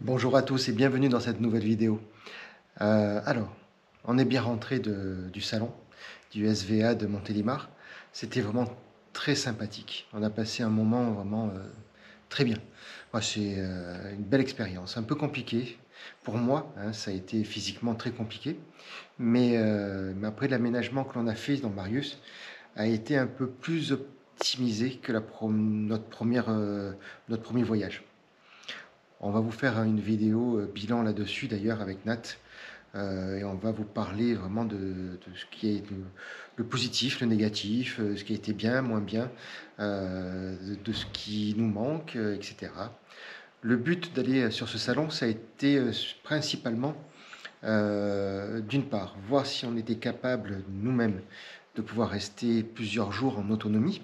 Bonjour à tous et bienvenue dans cette nouvelle vidéo. Alors, on est bien rentré du salon du SVA de Montélimar. C'était vraiment très sympathique. On a passé un moment vraiment très bien. Moi, c'est une belle expérience, un peu compliqué pour moi. Ça a été physiquement très compliqué, mais après l'aménagement que l'on a fait dans Marius a été un peu plus optimisé que notre premier voyage. On va vous faire une vidéo bilan là-dessus d'ailleurs avec Nat. Et on va vous parler vraiment de ce qui est le positif, le négatif, ce qui a été bien, moins bien, de ce qui nous manque, etc. Le but d'aller sur ce salon, ça a été principalement, d'une part, voir si on était capable nous-mêmes de pouvoir rester plusieurs jours en autonomie,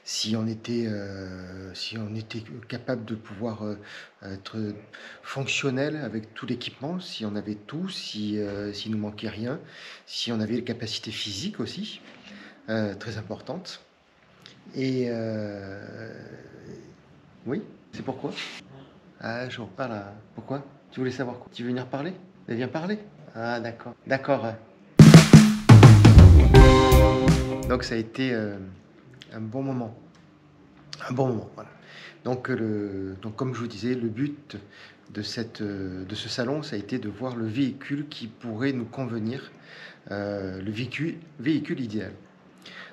si on était capable de pouvoir être fonctionnel avec tout l'équipement, si on avait tout, s'il nous manquait rien, si on avait les capacités physiques aussi, très importantes. Et oui, c'est pourquoi. Ah, je reparle à... Pourquoi? Tu voulais savoir quoi? Tu veux venir parler? Viens parler. Ah, d'accord. D'accord. Donc ça a été un bon moment. Un bon moment, voilà. Donc comme je vous disais, le but de ce salon, ça a été de voir le véhicule qui pourrait nous convenir, le véhicule idéal.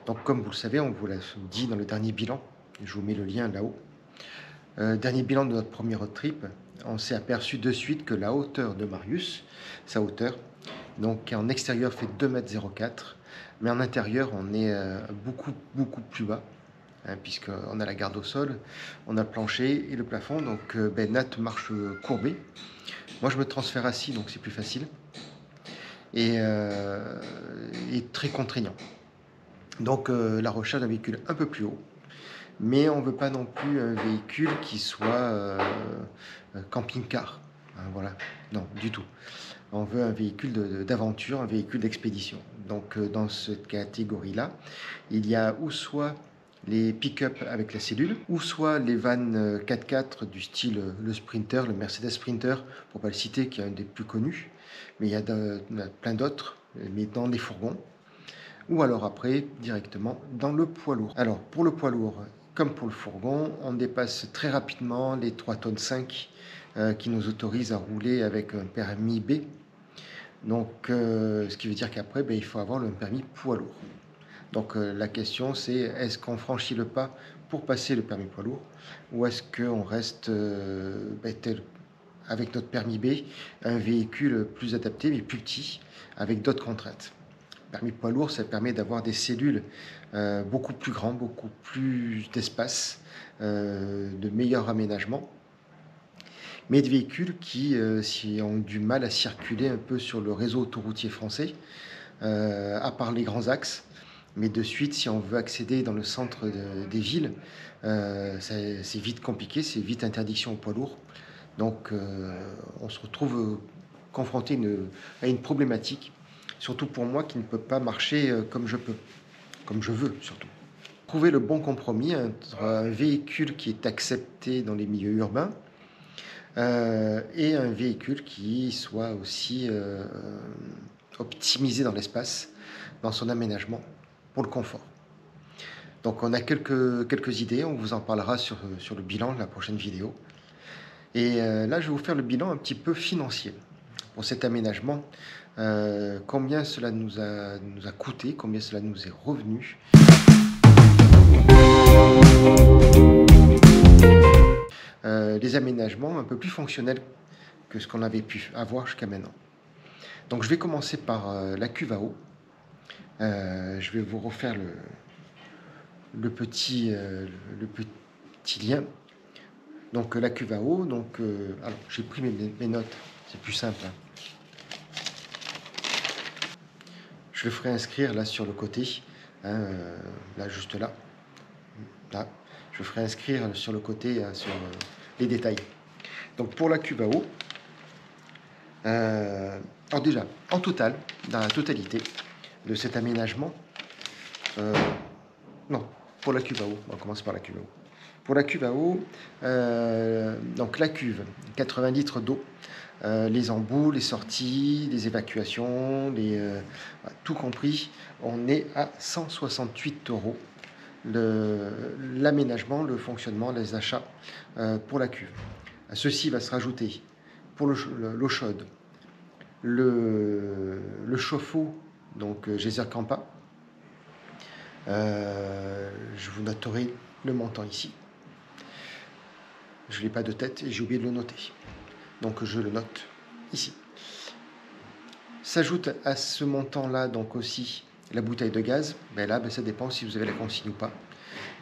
Donc comme vous le savez, on vous l'a dit dans le dernier bilan, je vous mets le lien là-haut. Dernier bilan de notre premier road trip, on s'est aperçu de suite que la hauteur de Marius, sa hauteur, donc en extérieur fait 2,04 m, mais en intérieur on est beaucoup plus bas. Puisqu'on a la garde au sol, on a le plancher et le plafond, donc Nat marche courbée. Moi, je me transfère assis, donc c'est plus facile. Et très contraignant. Donc la recherche d'un véhicule un peu plus haut, mais on ne veut pas non plus un véhicule qui soit camping-car. Voilà, non, du tout. On veut un véhicule d'aventure, un véhicule d'expédition. Donc dans cette catégorie-là, il y a ou soit les pick-up avec la cellule, ou soit les vannes 4x4 du style le Sprinter, le Mercedes Sprinter, pour ne pas le citer, qui est un des plus connus, mais il y a plein d'autres, mais dans les fourgons, ou alors après, directement dans le poids lourd. Alors, pour le poids lourd, comme pour le fourgon, on dépasse très rapidement les 3,5 tonnes qui nous autorisent à rouler avec un permis B. Donc, ce qui veut dire qu'après, il faut avoir le permis poids lourd. Donc la question c'est, est-ce qu'on franchit le pas pour passer le permis poids lourd, ou est-ce qu'on reste avec notre permis B, un véhicule plus adapté mais plus petit, avec d'autres contraintes. Permis poids lourd, ça permet d'avoir des cellules beaucoup plus grandes, beaucoup plus d'espace, de meilleurs aménagements, mais de véhicules qui ont du mal à circuler un peu sur le réseau autoroutier français, à part les grands axes. Mais de suite, si on veut accéder dans le centre des villes, c'est vite compliqué, c'est vite interdiction au poids lourd. Donc on se retrouve confronté à une problématique, surtout pour moi qui ne peux pas marcher comme je peux, comme je veux surtout. Trouver le bon compromis entre un véhicule qui est accepté dans les milieux urbains et un véhicule qui soit aussi optimisé dans l'espace, dans son aménagement, pour le confort. Donc on a quelques idées, on vous en parlera sur le bilan de la prochaine vidéo. Et là, je vais vous faire le bilan un petit peu financier pour cet aménagement. Combien cela nous a coûté, combien cela nous est revenu. Des aménagements un peu plus fonctionnels que ce qu'on avait pu avoir jusqu'à maintenant. Donc je vais commencer par la cuve à eau. Je vais vous refaire le petit lien. Donc la cuve à eau, alors j'ai pris mes notes, c'est plus simple. Je le ferai inscrire là sur le côté, là juste là. Là, je ferai inscrire sur le côté sur les détails. Donc pour la cuve à eau, alors déjà, en total, dans la totalité de cet aménagement, non, pour la cuve à eau, on va commencer par la cuve à eau. Pour la cuve à eau, donc la cuve, 80 litres d'eau, les embouts, les sorties, les évacuations, tout compris, on est à 168 euros. L'aménagement, le fonctionnement, les achats pour la cuve. À ceci va se rajouter pour l'eau chaude, le chauffe-eau, donc Geyser Campa. Je vous noterai le montant ici. Je ne l'ai pas de tête et j'ai oublié de le noter. Donc je le note ici. S'ajoute à ce montant-là donc aussi la bouteille de gaz. Ben là, ça dépend si vous avez la consigne ou pas.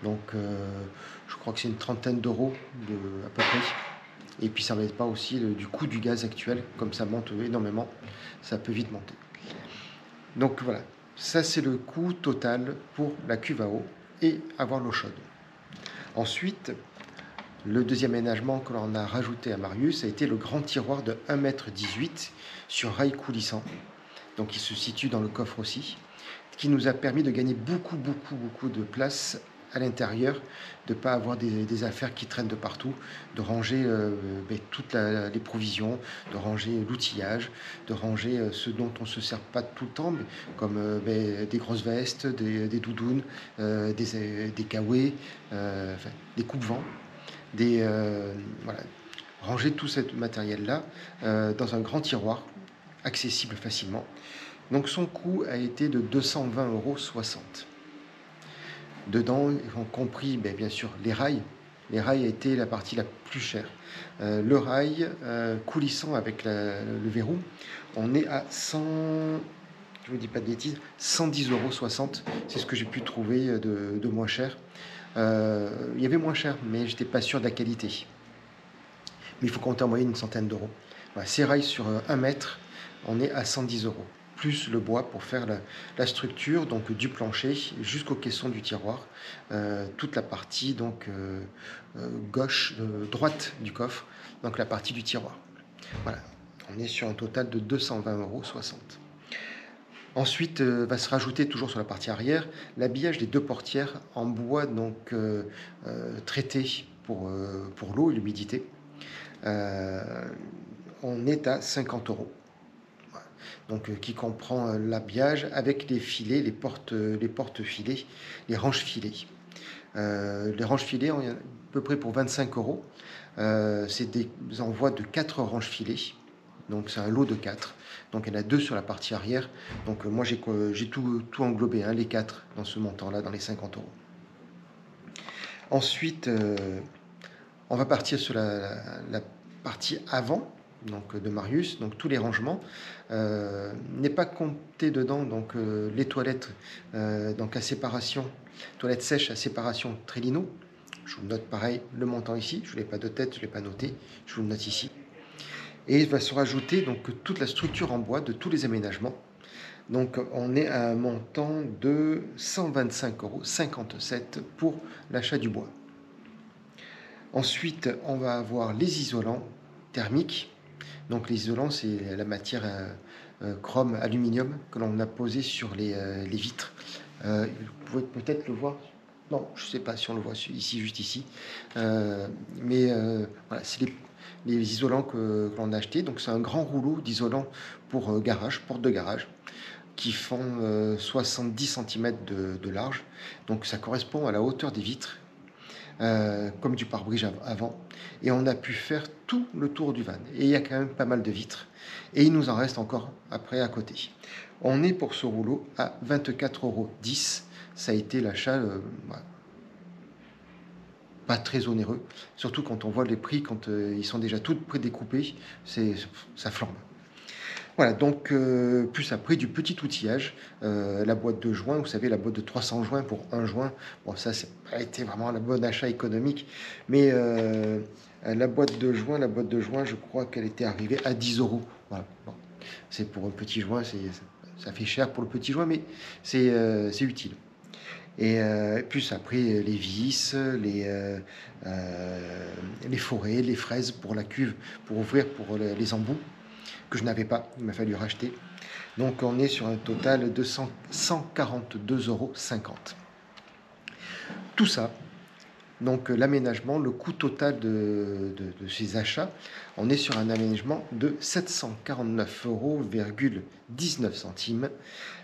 Donc je crois que c'est une trentaine d'euros à peu près. Et puis ça ne dépend pas aussi du coût du gaz actuel. Comme ça monte énormément, ça peut vite monter. Donc voilà, ça c'est le coût total pour la cuve à eau et avoir l'eau chaude. Ensuite, le deuxième aménagement que l'on a rajouté à Marius a été le grand tiroir de 1,18 m sur rail coulissant. Donc il se situe dans le coffre aussi, qui nous a permis de gagner beaucoup de place à l'intérieur, de ne pas avoir des affaires qui traînent de partout, de ranger toutes les provisions, de ranger l'outillage, de ranger ce dont on ne se sert pas tout le temps, comme des grosses vestes, des doudounes, des kawés, des coupe-vents. Voilà, ranger tout ce matériel-là dans un grand tiroir, accessible facilement. Donc son coût a été de 220,60 €. Dedans, ils ont compris bien sûr les rails. Les rails a été la partie la plus chère. Le rail coulissant avec le verrou, on est à 100, je ne vous dis pas de bêtises, 110,60 €. C'est ce que j'ai pu trouver de moins cher. Il y avait moins cher, mais je n'étais pas sûr de la qualité. Mais il faut compter en moyenne une centaine d'euros. Voilà, ces rails sur 1 mètre, on est à 110 €, plus le bois pour faire la structure, donc du plancher jusqu'au caisson du tiroir, toute la partie donc droite du coffre, donc la partie du tiroir. Voilà, on est sur un total de 220,60 €. Ensuite, va se rajouter toujours sur la partie arrière l'habillage des deux portières en bois donc traité pour l'eau et l'humidité. On est à 50 €. Voilà. Donc qui comprend l'habillage avec les filets, les porte-filets, les ranges-filets. Les ranges-filets, on est à peu près pour 25 €. C'est des envois de 4 ranges-filets. Donc c'est un lot de 4. Donc il y en a 2 sur la partie arrière. Donc moi j'ai tout englobé, les 4 dans ce montant-là, dans les 50 €. Ensuite, on va partir sur la partie avant donc, de Marius. Donc tous les rangements. N'est pas compté dedans donc les toilettes donc à séparation, toilettes sèches à séparation Trélino. Je vous note pareil le montant ici. Je ne l'ai pas de tête, je ne l'ai pas noté. Je vous le note ici. Et il va se rajouter donc toute la structure en bois de tous les aménagements. Donc on est à un montant de 125,57 € pour l'achat du bois. Ensuite, on va avoir les isolants thermiques. Donc les isolants, c'est la matière chrome aluminium que l'on a posé sur les vitres. Vous pouvez peut-être le voir. Non, je ne sais pas si on le voit ici, juste ici. Mais voilà, c'est les isolants que l'on a achetés. Donc c'est un grand rouleau d'isolants pour garage, porte de garage, qui font 70 cm de large. Donc ça correspond à la hauteur des vitres, comme du pare-brise avant. Et on a pu faire tout le tour du van. Et il y a quand même pas mal de vitres. Et il nous en reste encore après à côté. On est pour ce rouleau à 24,10 €. Ça a été l'achat pas très onéreux, surtout quand on voit les prix, quand ils sont déjà tous prédécoupés, ça flambe. Voilà, donc plus après du petit outillage, la boîte de joints, vous savez, la boîte de 300 joints pour un joint. Bon, ça, c'est pas été vraiment le bon achat économique, mais la boîte de joints, je crois qu'elle était arrivée à 10 €. Voilà. Bon. C'est pour un petit joint, ça fait cher pour le petit joint, mais c'est utile. Et plus après, les vis, les forêts, les fraises pour la cuve, pour ouvrir pour les embouts, que je n'avais pas, il m'a fallu racheter. Donc on est sur un total de 142,50 €. Tout ça Donc l'aménagement, le coût total de ces achats, on est sur un aménagement de 749,19 €,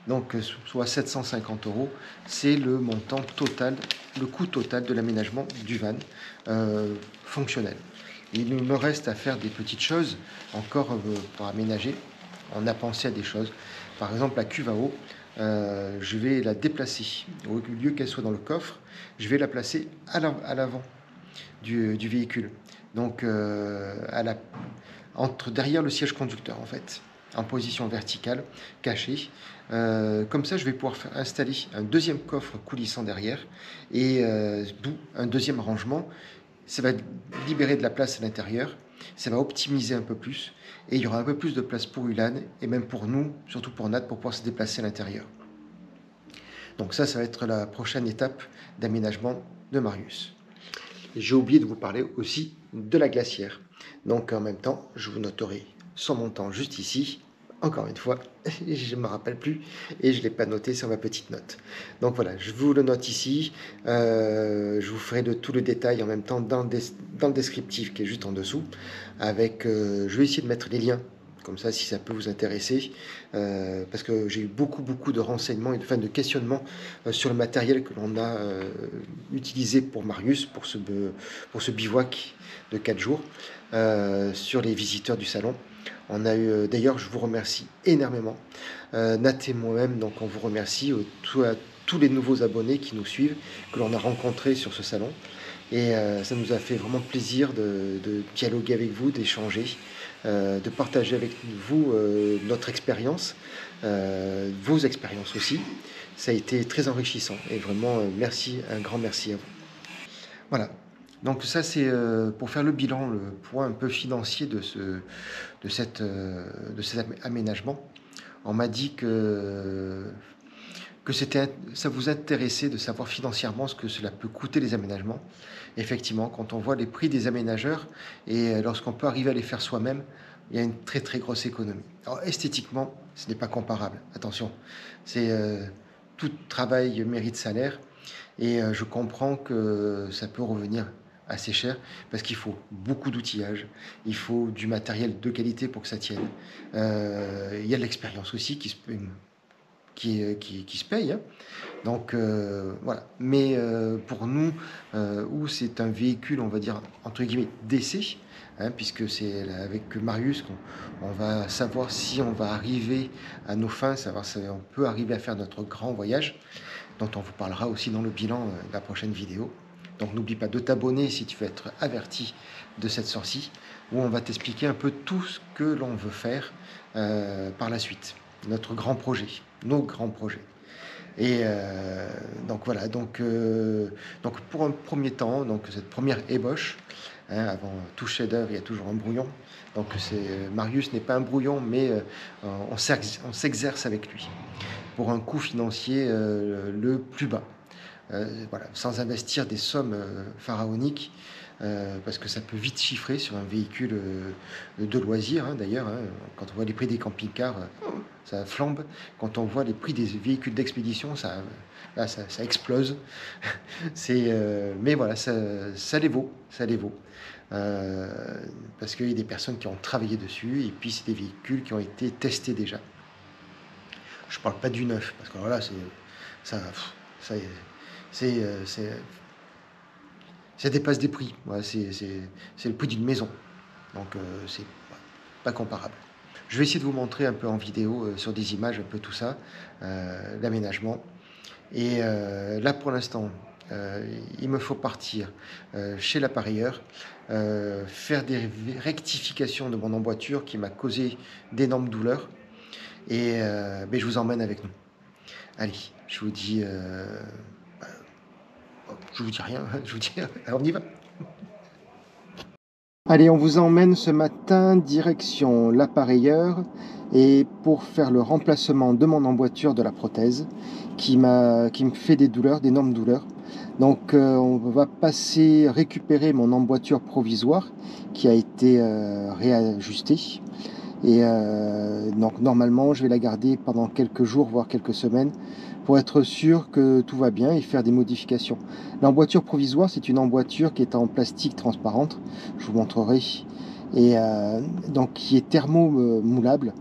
donc soit 750 €. C'est le montant total, le coût total de l'aménagement du van fonctionnel. Il nous reste à faire des petites choses encore pour aménager. On a pensé à des choses. Par exemple, la cuve à eau, je vais la déplacer. Au lieu qu'elle soit dans le coffre, je vais la placer à l'avant du véhicule. Donc, derrière le siège conducteur, en fait, en position verticale, caché. Comme ça, je vais pouvoir installer un deuxième coffre coulissant derrière et d'où un deuxième rangement. Ça va libérer de la place à l'intérieur, ça va optimiser un peu plus et il y aura un peu plus de place pour Ulan et même pour nous, surtout pour Nat, pour pouvoir se déplacer à l'intérieur. Donc ça va être la prochaine étape d'aménagement de Marius. J'ai oublié de vous parler aussi de la glacière. Donc en même temps, je vous noterai son montant juste ici. Encore une fois, je ne me rappelle plus et je ne l'ai pas noté sur ma petite note. Donc voilà, je vous le note ici. Je vous ferai tout le détail en même temps dans le descriptif qui est juste en dessous. Je vais essayer de mettre les liens, comme ça si ça peut vous intéresser. Parce que j'ai eu beaucoup de renseignements et de questionnements sur le matériel que l'on a utilisé pour Marius, pour ce bivouac de 4 jours, sur les visiteurs du salon. On a eu, d'ailleurs, je vous remercie énormément, Nat et moi-même, donc on vous remercie, à tous les nouveaux abonnés qui nous suivent, que l'on a rencontrés sur ce salon. Et ça nous a fait vraiment plaisir de dialoguer avec vous, d'échanger, de partager avec vous notre expérience, vos expériences aussi. Ça a été très enrichissant et vraiment merci, un grand merci à vous. Voilà. Donc ça c'est pour faire le bilan, le point un peu financier de cet aménagement. On m'a dit que ça vous intéressait de savoir financièrement ce que cela peut coûter les aménagements. Effectivement, quand on voit les prix des aménageurs et lorsqu'on peut arriver à les faire soi-même, il y a une très grosse économie. Alors esthétiquement, ce n'est pas comparable. Attention, tout travail mérite salaire et je comprends que ça peut revenir assez cher parce qu'il faut beaucoup d'outillage, il faut du matériel de qualité pour que ça tienne. Il y a de l'expérience aussi qui se paye. Hein. Donc voilà. Mais pour nous, où c'est un véhicule, on va dire, entre guillemets, d'essai, hein, puisque c'est avec Marius qu'on va savoir si on va arriver à nos fins, savoir si on peut arriver à faire notre grand voyage, dont on vous parlera aussi dans le bilan de la prochaine vidéo. Donc n'oublie pas de t'abonner si tu veux être averti de cette sortie, où on va t'expliquer un peu tout ce que l'on veut faire par la suite. Notre grand projet, nos grands projets. Et donc voilà, donc pour un premier temps, donc cette première ébauche, hein, avant tout chef-d'œuvre, il y a toujours un brouillon. Donc Marius n'est pas un brouillon, mais on s'exerce avec lui pour un coût financier le plus bas. Voilà, sans investir des sommes pharaoniques, parce que ça peut vite chiffrer sur un véhicule de loisir, hein, d'ailleurs. Hein, quand on voit les prix des camping-cars, ça flambe. Quand on voit les prix des véhicules d'expédition, ça explose. Mais voilà, ça les vaut. Ça les vaut. Parce qu'il y a des personnes qui ont travaillé dessus, et puis c'est des véhicules qui ont été testés déjà. Je ne parle pas du neuf, parce que alors là, ça dépasse des prix. Ouais, c'est le prix d'une maison. Donc, c'est pas comparable. Je vais essayer de vous montrer un peu en vidéo, sur des images, un peu tout ça, l'aménagement. Et là, pour l'instant, il me faut partir chez l'appareilleur, faire des rectifications de mon emboîture qui m'a causé d'énormes douleurs. Et je vous emmène avec nous. Allez, je vous dis... je vous dis rien, je vous dis, on y va. Allez, on vous emmène ce matin direction l'appareilleur et pour faire le remplacement de mon emboîture de la prothèse qui me fait des douleurs, d'énormes douleurs. Donc on va récupérer mon emboîture provisoire qui a été réajustée Et donc normalement, je vais la garder pendant quelques jours, voire quelques semaines, pour être sûr que tout va bien et faire des modifications. L'emboîture provisoire, c'est une emboîture qui est en plastique transparente, je vous montrerai, et donc qui est thermomoulable.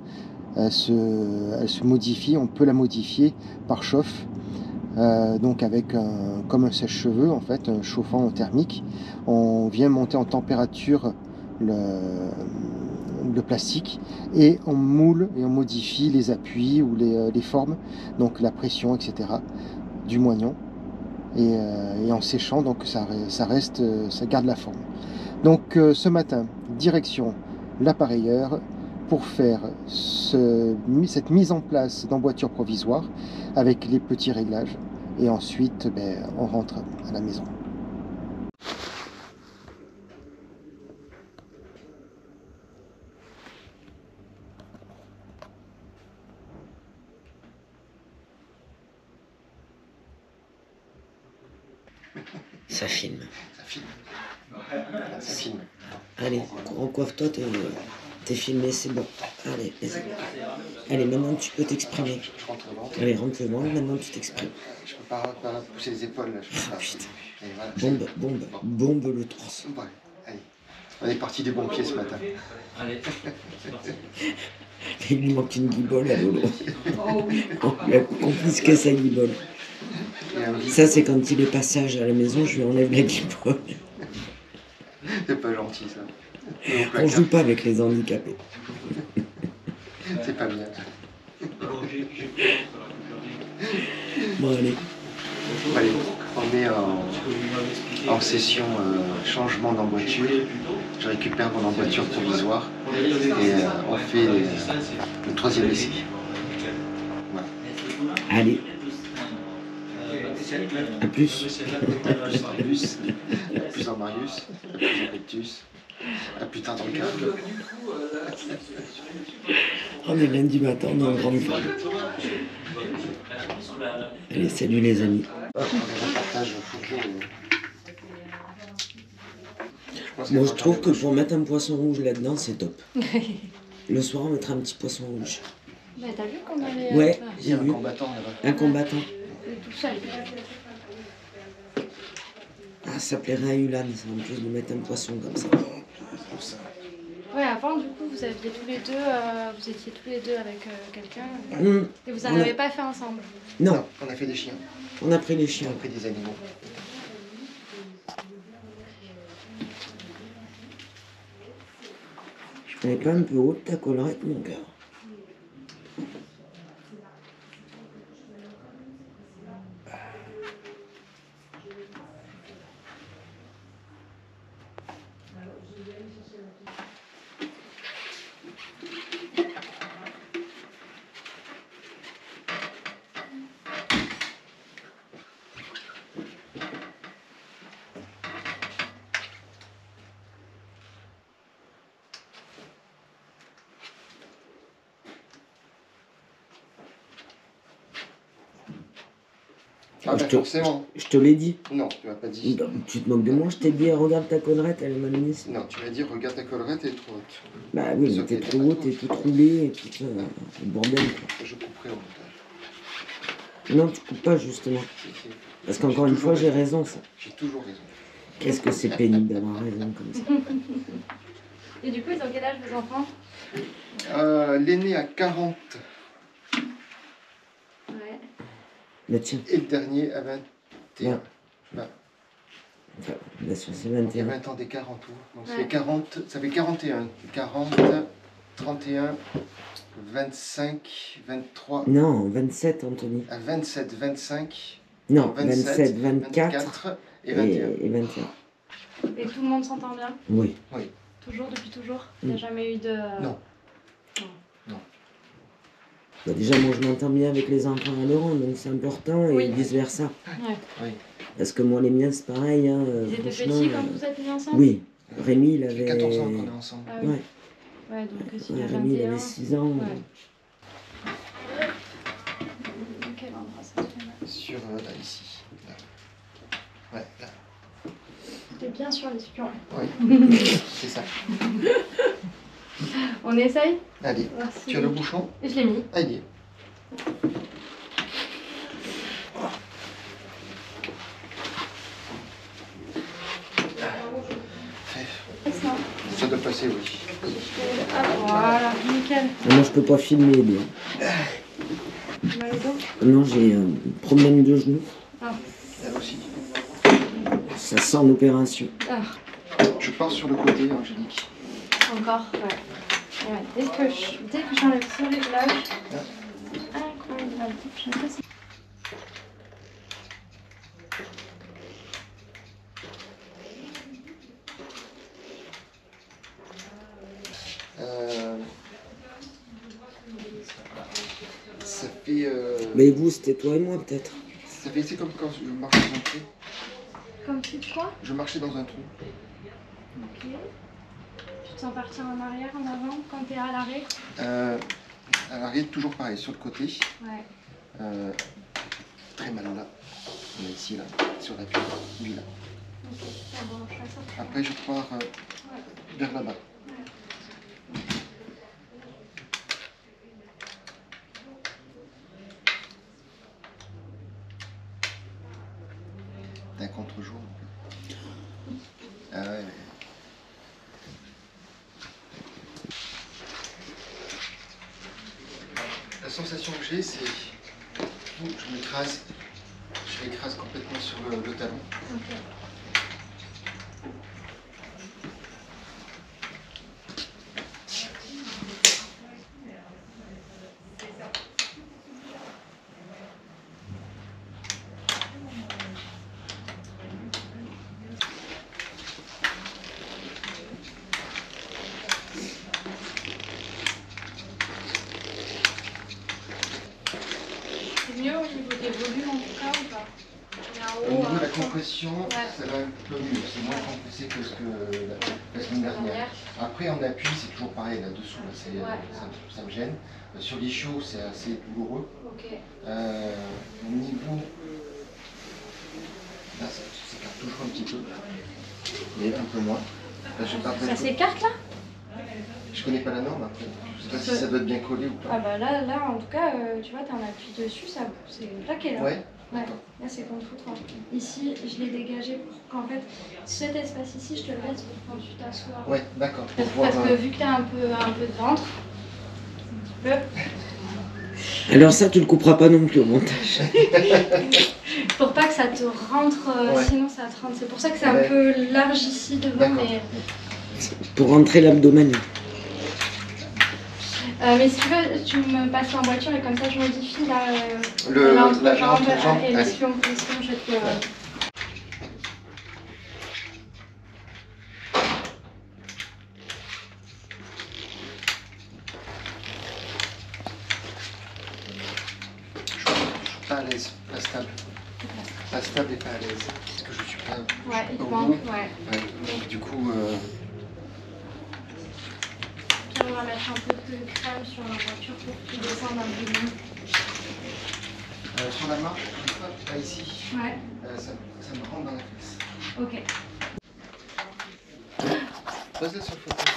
Elle se modifie, on peut la modifier par chauffe, donc avec comme un sèche-cheveux en fait, un chauffant thermique. On vient monter en température le plastique et on moule et on modifie les appuis ou les formes, donc la pression, etc. du moignon. Et en séchant, donc ça reste, ça garde la forme. Donc ce matin, direction l'appareilleur pour faire cette mise en place d'emboîture provisoire avec les petits réglages. Et ensuite, on rentre à la maison. Ça filme. Ça filme. Ça filme. Allez, recoiffe-toi, t'es filmé, c'est bon. Allez, vas-y. Allez, maintenant tu peux t'exprimer. Je rentre le ventre. Allez, rentre le ventre, maintenant tu t'exprimes. Je peux pas pousser les épaules là. Ah putain. Allez, voilà. Bombe le torse. Ouais, allez. On est parti du bon pied ce matin. Allez, c'est parti. Il lui manque une guibole à Lolo. On lui a confisqué sa guibole. Ça, c'est quand il est passage à la maison, je lui enlève la guibole. C'est pas gentil ça. On joue pas avec les handicapés. C'est pas bien. Bon, allez. Allez, on est en session changement d'emboîture. Je récupère mon emboîture provisoire et on fait le troisième essai. Voilà. Allez. À plus. À plus en Marius, à plus en Rectus, à plus tard dans le câble. On est lundi matin, on est en grande forme. Allez, salut les amis. Moi, je trouve que pour mettre un poisson rouge là-dedans, c'est top. Le soir, on mettra un petit poisson rouge. Bah, t'as vu qu'on allait... Ouais, Il y a j'ai un vu. combattant là-bas. Un combattant. Il est tout seul. Ah, ça plairait à Ulan, ça, en plus de mettre un poisson comme ça. Ouais, avant, du coup, vous aviez tous les deux... vous étiez tous les deux avec quelqu'un. Et vous en On a- avez pas fait ensemble. Non, On a fait des chiens, on a pris les on chiens. a pris des animaux. Elle est pas un peu haute ta collerette, mon cœur. Ah Je bah te- forcément. Je te l'ai dit. Non, tu m'as pas dit. Non, tu te moques de moi, je t'ai dit, regarde ta collerette, elle est mal mise. Non, tu m'as dit regarde ta collerette, elle est trop haute. Bah oui, mais t'es trop haut, t'es tout roulé, et tout ça. Le bordel, quoi. Je couperai au montage. Non, tu coupes pas, justement. Parce qu'encore une fois, j'ai raison, ça. J'ai toujours raison. Qu'est-ce que c'est pénible d'avoir raison comme ça. Et du coup, ils ont quel âge, vos enfants? L'aîné a 40 Ouais. Le tien. et le dernier a 21. Ouais. Bah, Enfin, bien sûr, c'est il y a 21. 20 ans d'écart en tout. Donc ça Ouais. fait 40, ça fait 41. 40, 31, 25, 23, Non, 27, Anthony. 27, 25, Non, 27, 24 24 et 21. et 21. Et tout le monde s'entend bien? Oui. Toujours, depuis toujours? Mm. T'as jamais eu de... Non. Bah déjà, moi, je m'entends bien avec les enfants à Laurent, donc c'est important, et Oui. vice-versa. Ouais. Oui. Parce que moi, les miens, c'est pareil. Hein, Ils étaient franchement, petits quand vous êtes mis ensemble? Oui. Rémi, il Ça avait... fait 14 ans qu'on est ensemble. Ah oui. Ouais. Ouais, donc s'il Ouais, a Rémi, il 21... avait 6 ans. Ouais. Quel endroit ça se fait là? Sur là, ici. Là. Ouais, là. T'es bien sur les spions. Oui. C'est ça. On On essaye? Allez, Merci. tu as le bouchon? Je l'ai mis. Allez. Ça doit passer, oui. Ah, voilà, nickel. Moi, je peux pas filmer, bien. Mal au dos? Non, j'ai un problème de genou. Ah. Elle aussi. Ça sent l'opération. Ah. Je pars sur le côté, Angélique. Encore, ouais. Ouais, dès que j'enlève ce réglage, incroyable. J'aime pas ça. Ça fait. Mais vous, c'était toi et moi, peut-être. Ça fait c'est comme quand je marchais dans un trou. Comme tu quoi? Je marchais dans un trou. Ok. Tu te sens partir en arrière, en avant, quand t'es à l'arrêt? À l'arrière, toujours pareil, sur le côté. Ouais. Très mal là. On est ici, là, sur la lui là. Ok, ah bon, je fais ça. Après, je pars vers là-bas. D'un contre-jour. Ah ouais. La sensation que j'ai, c'est je m'écrase complètement sur le talon. Ok. C'est mieux au niveau des volumes en tout cas ou pas? Au niveau de la compression, ouais. ça va un peu mieux. C'est moins compressé que ce que la semaine dernière. Après, en appui, c'est toujours pareil là-dessous. Là, ça me gêne. Sur l'ischio, c'est assez douloureux. Ok. Au niveau. Là, ça s'écarte toujours un petit peu. Mais un peu moins. Là, Ça s'écarte là? Je connais pas la norme après. Je sais pas si ça doit être bien collé ou pas. Ah bah là en tout cas, tu vois, t'as un appui dessus, ça c'est plaqué là. Ouais. Ouais, là c'est contre foutre. Ici, je l'ai dégagé pour qu'en fait, cet espace ici, je te le laisse pour quand tu t'assois. Ouais, d'accord. Parce que vu que t'as un peu de ventre, un petit peu. Alors ça, tu le couperas pas non plus au montage. Pour pas que ça te rentre, Ouais. sinon ça te rentre. C'est pour ça que c'est un peu large ici devant, mais... Pour rentrer l'abdomen. mais si tu veux, tu me passes en voiture et comme ça je modifie l'entrejambe l'entrejambe et allez. l'ischio, je te... Je suis pas à l'aise, pas stable. Pas stable et pas à l'aise. Parce que je suis pas. Ouais, il te au manque, bout. ouais. Donc du coup. Puis on va mettre un peu de crème sur la voiture pour que tu descendes un peu mieux. Sur la marche, pas ici. Ouais. Ça me rentre dans la fesse. Ok. Pose-la sur le fauteuil.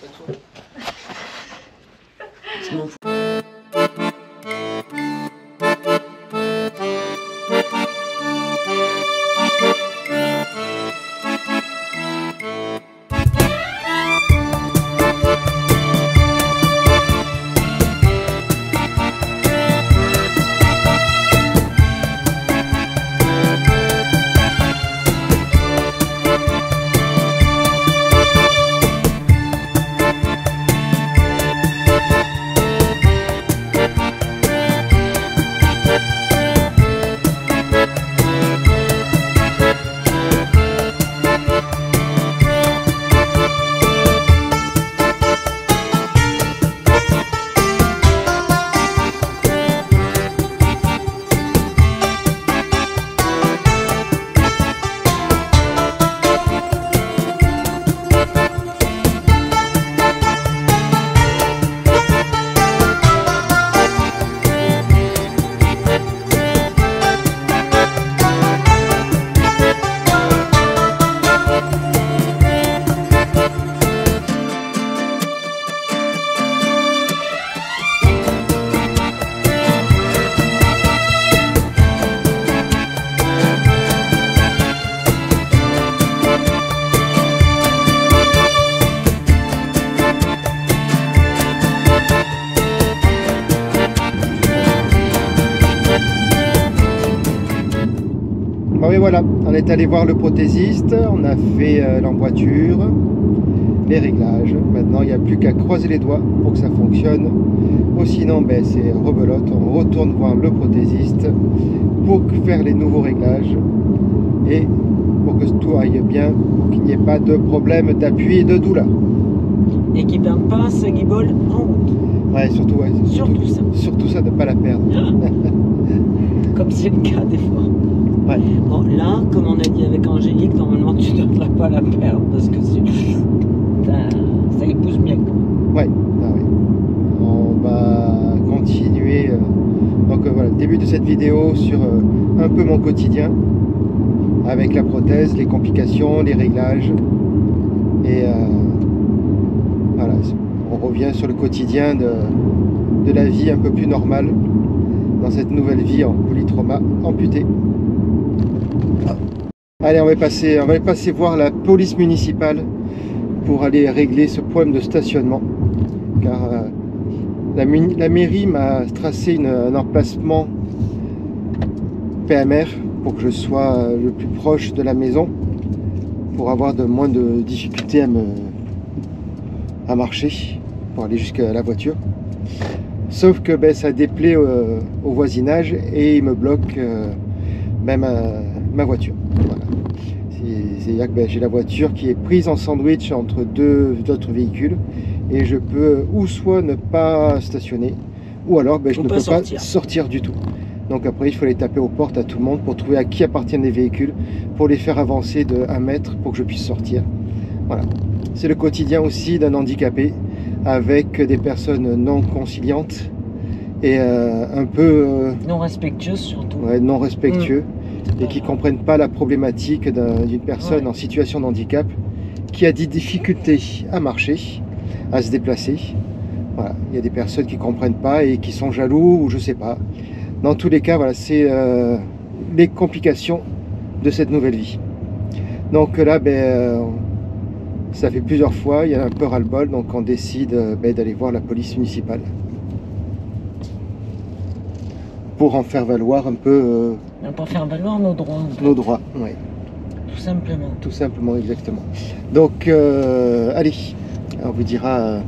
Pas toi. Je m'en fous. oui, voilà, on est allé voir le prothésiste, on a fait l'emboîture, les réglages. Maintenant, il n'y a plus qu'à croiser les doigts pour que ça fonctionne. Ou sinon, ben, c'est rebelote, on retourne voir le prothésiste pour faire les nouveaux réglages et pour que tout aille bien, pour qu'il n'y ait pas de problème d'appui et de douleur. Et qu'il ne perde pas sa guibole en route. Ouais, surtout ça. Surtout ça, de ne pas la perdre. Comme c'est le cas des fois. Ouais. Bon, là, comme on a dit avec Angélique, normalement tu ne devrais pas la perdre parce que ça y pousse bien. Ouais, ah ouais. On va continuer. Donc voilà, le début de cette vidéo sur un peu mon quotidien avec la prothèse, les complications, les réglages. Et voilà, on revient sur le quotidien de la vie un peu plus normale dans cette nouvelle vie en polytrauma amputé. Allez, on va passer voir la police municipale pour aller régler ce problème de stationnement, car la mairie m'a tracé un emplacement PMR pour que je sois le plus proche de la maison, pour avoir moins de difficultés à marcher, pour aller jusqu'à la voiture. Sauf que ben, ça déplaît au voisinage et il me bloque ma voiture. Voilà. C'est-à-dire que ben, j'ai la voiture qui est prise en sandwich entre deux autres véhicules et je peux ou soit ne pas stationner ou alors ben, je ne peux pas sortir du tout. Donc après il faut aller taper aux portes à tout le monde pour trouver à qui appartiennent les véhicules, pour les faire avancer de 1 mètre pour que je puisse sortir. Voilà. C'est le quotidien aussi d'un handicapé avec des personnes non conciliantes et un peu... non respectueuses surtout. Ouais, non respectueux. Et qui ne comprennent pas la problématique d'une personne en situation de handicap qui a des difficultés à marcher, à se déplacer. Voilà. Il y a des personnes qui ne comprennent pas et qui sont jaloux ou je ne sais pas. Dans tous les cas, voilà, c'est les complications de cette nouvelle vie. Donc là, ben, ça fait plusieurs fois, il y a un peu ras-le-bol, donc on décide d'aller voir la police municipale pour en faire valoir un peu... pour faire valoir nos droits. Nos droits, oui. Tout simplement. Tout simplement, exactement. Donc, allez, on vous dira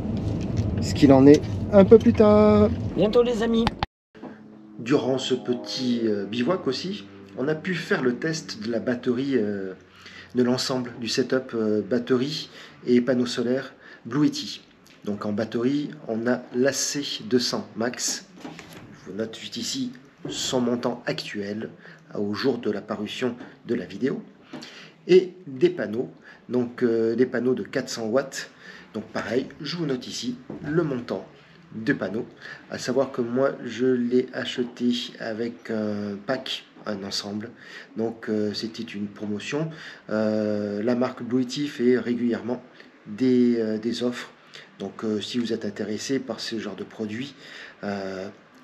ce qu'il en est un peu plus tard. Bientôt les amis. Durant ce petit bivouac aussi, on a pu faire le test de la batterie, de l'ensemble du setup batterie et panneaux solaires Blue Yeti. Donc en batterie, on a l'AC200 Max. Je vous note juste ici son montant actuel au jour de la parution de la vidéo. Et des panneaux, donc des panneaux de 400 watts. Donc pareil, je vous note ici le montant de panneaux. À savoir que moi, je l'ai acheté avec un pack, un ensemble. Donc c'était une promotion. La marque Blue Yeti fait régulièrement des offres. Donc si vous êtes intéressé par ce genre de produits,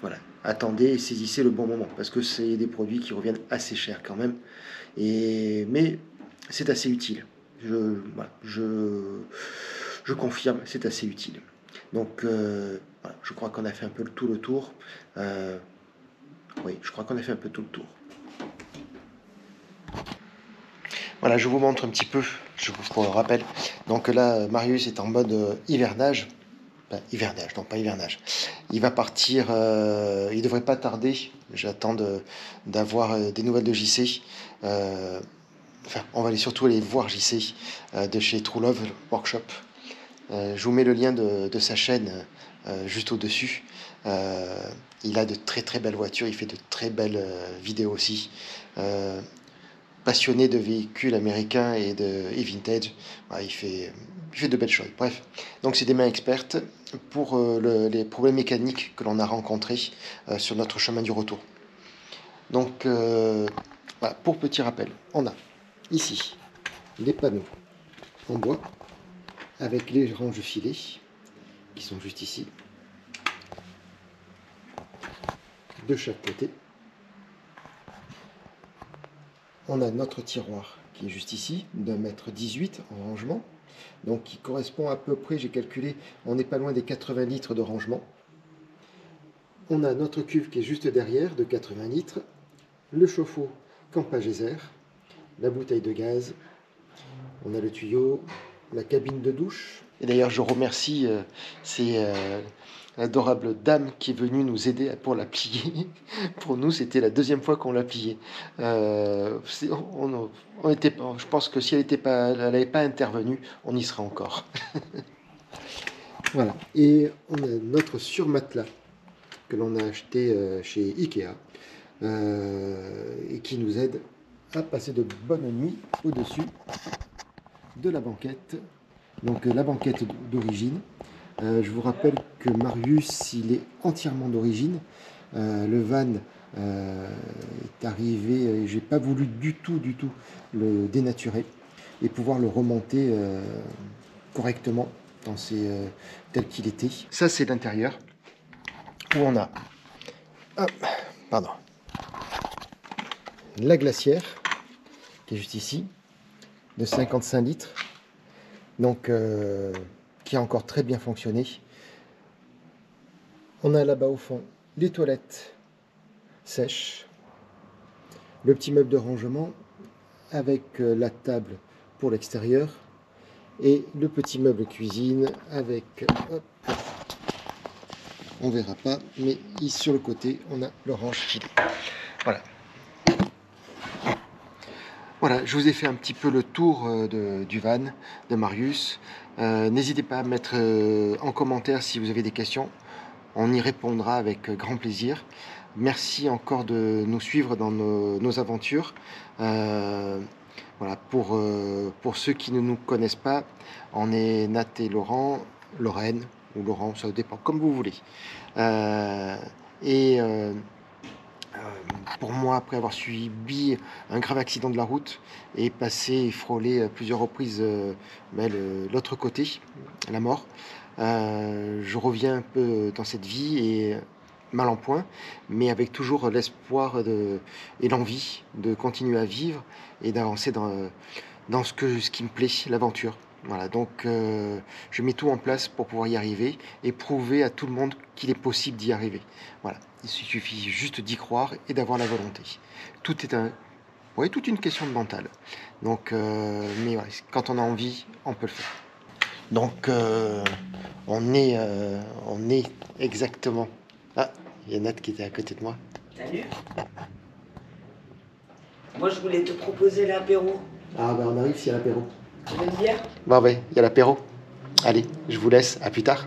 voilà, attendez et saisissez le bon moment, parce que c'est des produits qui reviennent assez cher quand même, mais c'est assez utile. Voilà, je confirme, c'est assez utile. Donc voilà, je crois qu'on a fait un peu tout le tour. Oui, je crois qu'on a fait un peu tout le tour. Voilà, je vous montre un petit peu, je vous le rappelle. Donc là, Marius est en mode hivernage. Hivernage, non pas hivernage. Il va partir, il devrait pas tarder. J'attends d'avoir des nouvelles de JC. Enfin, on va surtout aller voir JC de chez True Love Workshop. Je vous mets le lien de sa chaîne juste au-dessus. Il a de très très belles voitures, il fait de très belles vidéos aussi. Passionné de véhicules américains et vintage, voilà, il fait de belles choses. Bref, donc c'est des mains expertes pour les problèmes mécaniques que l'on a rencontrés sur notre chemin du retour. Donc voilà, pour petit rappel, on a ici les panneaux en bois avec les ranges filets qui sont juste ici de chaque côté. On a notre tiroir qui est juste ici, d'1,18 m en rangement, donc qui correspond à peu près, j'ai calculé, on n'est pas loin des 80 litres de rangement. On a notre cuve qui est juste derrière, de 80 litres, le chauffe-eau Campa Geyser, la bouteille de gaz, on a le tuyau, la cabine de douche. Et d'ailleurs, je remercie l'adorable dame qui est venue nous aider pour la plier. Pour nous, c'était la deuxième fois qu'on l'a pliée. Je pense que si elle n'avait pas intervenu, on y serait encore. Voilà. Et on a notre surmatelas que l'on a acheté chez Ikea et qui nous aide à passer de bonnes nuits au-dessus de la banquette. Donc la banquette d'origine. Je vous rappelle que Marius, il est entièrement d'origine. Le van est arrivé, et j'ai pas voulu du tout le dénaturer et pouvoir le remonter correctement dans tel qu'il était. Ça, c'est l'intérieur où on a la glacière qui est juste ici de 55 litres, donc qui a encore très bien fonctionné. On a là-bas au fond les toilettes sèches, le petit meuble de rangement avec la table pour l'extérieur et le petit meuble cuisine avec, on verra pas, mais sur le côté on a le range-filet. Voilà. Voilà, je vous ai fait un petit peu le tour du van de Marius. N'hésitez pas à mettre en commentaire si vous avez des questions. On y répondra avec grand plaisir. Merci encore de nous suivre dans nos aventures. Voilà, pour ceux qui ne nous connaissent pas, on est Nat et Laurent, Lorraine ou Laurent, ça dépend, comme vous voulez. Pour moi, après avoir subi un grave accident de la route et passé et frôlé plusieurs reprises l'autre côté, la mort, je reviens un peu dans cette vie et mal en point, mais avec toujours l'espoir et l'envie de continuer à vivre et d'avancer dans ce qui me plaît, l'aventure. Voilà, donc je mets tout en place pour pouvoir y arriver et prouver à tout le monde qu'il est possible d'y arriver. Voilà, il suffit juste d'y croire et d'avoir la volonté. Tout est toute une question de mental. Donc, mais ouais, quand on a envie, on peut le faire. Donc, on est exactement. Ah, il y a Nat qui était à côté de moi. Salut. Moi, je voulais te proposer l'apéro. Ah, ben on arrive, s'il y a l'apéro. Tu veux une bière? Bah ouais, il y a l'apéro. Allez, je vous laisse, à plus tard.